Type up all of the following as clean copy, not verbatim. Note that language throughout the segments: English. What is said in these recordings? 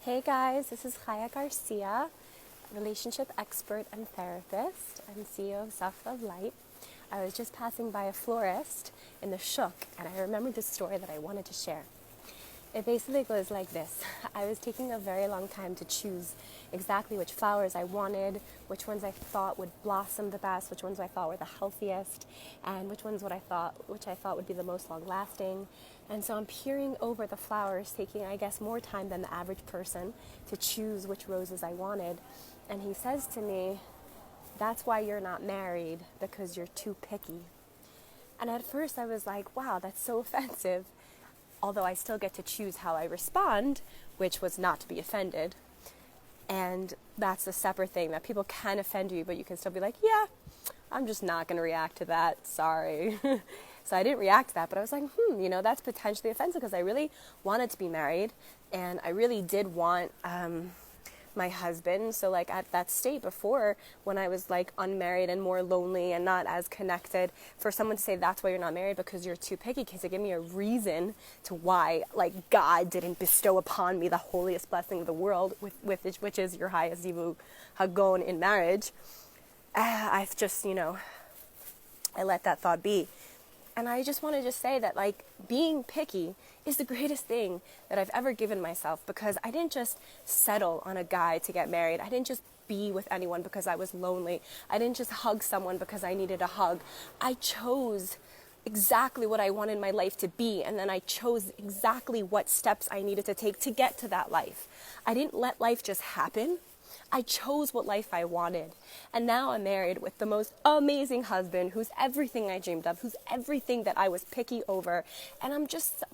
Hey guys, this is Chaya Garcia, relationship expert and therapist. I'm CEO of Self Love Light. I was just passing by a florist in the Shuk, and I remembered this story that I wanted to share. It basically goes like this. I was taking a very long time to choose exactly which flowers I wanted, which ones I thought would blossom the best, which ones I thought were the healthiest, and which I thought would be the most long lasting. And so I'm peering over the flowers, taking, I guess, more time than the average person to choose which roses I wanted. And he says to me, "That's why you're not married, because you're too picky." And at first I was like, wow, that's so offensive. Although I still get to choose how I respond, which was not to be offended. And that's a separate thing, that people can offend you, but you can still be like, yeah, I'm just not going to react to that. Sorry. So I didn't react to that, but I was like, that's potentially offensive because I really wanted to be married and I really did want my husband. So like at that state before, when I was like unmarried and more lonely and not as connected, for someone to say that's why you're not married because you're too picky, because it gave me a reason to why like God didn't bestow upon me the holiest blessing of the world, which is your highest zivu hagon in marriage. I just, I let that thought be. And I just want to just say that like being picky is the greatest thing that I've ever given myself, because I didn't just settle on a guy to get married. I didn't just be with anyone because I was lonely. I didn't just hug someone because I needed a hug. I chose exactly what I wanted my life to be, and then I chose exactly what steps I needed to take to get to that life. I didn't let life just happen. I chose what life I wanted. And now I'm married with the most amazing husband who's everything I dreamed of, who's everything that I was picky over. And I'm just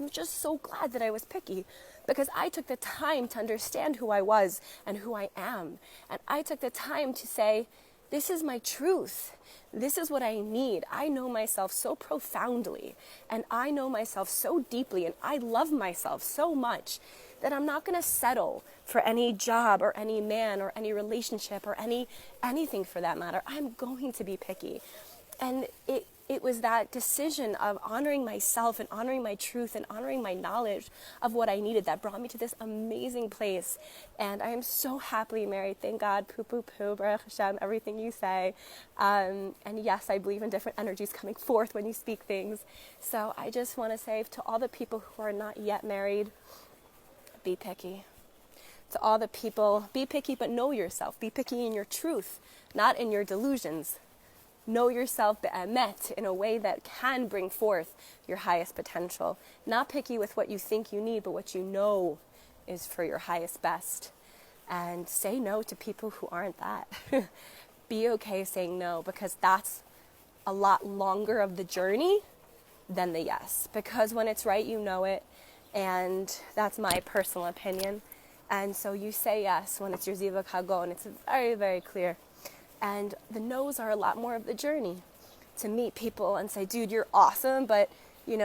so glad that I was picky, because I took the time to understand who I was and who I am. And I took the time to say, this is my truth. This is what I need. I know myself so profoundly, and I know myself so deeply, and I love myself so much that I'm not going to settle for any job or any man or any relationship or anything for that matter. I'm going to be picky. And it was that decision of honoring myself and honoring my truth and honoring my knowledge of what I needed that brought me to this amazing place. And I am so happily married. Thank God. Poo, poo, poo, Baruch Hashem, everything you say. And yes, I believe in different energies coming forth when you speak things. So I just want to say to all the people who are not yet married, be picky. To all the people, be picky, but know yourself. Be picky in your truth, not in your delusions. Know yourself be'emet, in a way that can bring forth your highest potential. Not picky with what you think you need, but what you know is for your highest best. And say no to people who aren't that. Be okay saying no, because that's a lot longer of the journey than the yes. Because when it's right, you know it. And that's my personal opinion. And so you say yes when it's your Zivug Hagon. It's very, very clear. And the no's are a lot more of the journey. To meet people and say, dude, you're awesome, but, you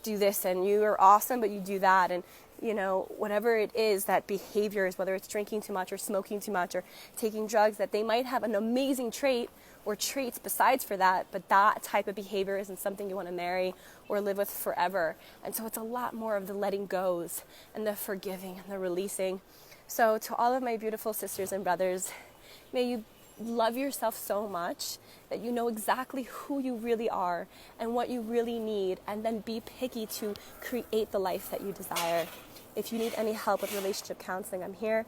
do this, and you are awesome, but you do that. And, whatever it is, that behaviors, whether it's drinking too much or smoking too much or taking drugs, that they might have an amazing trait or traits besides for that, but that type of behavior isn't something you want to marry or live with forever. And so it's a lot more of the letting goes and the forgiving and the releasing. So to all of my beautiful sisters and brothers, may you love yourself so much that you know exactly who you really are and what you really need, and then be picky to create the life that you desire. If you need any help with relationship counseling, I'm here.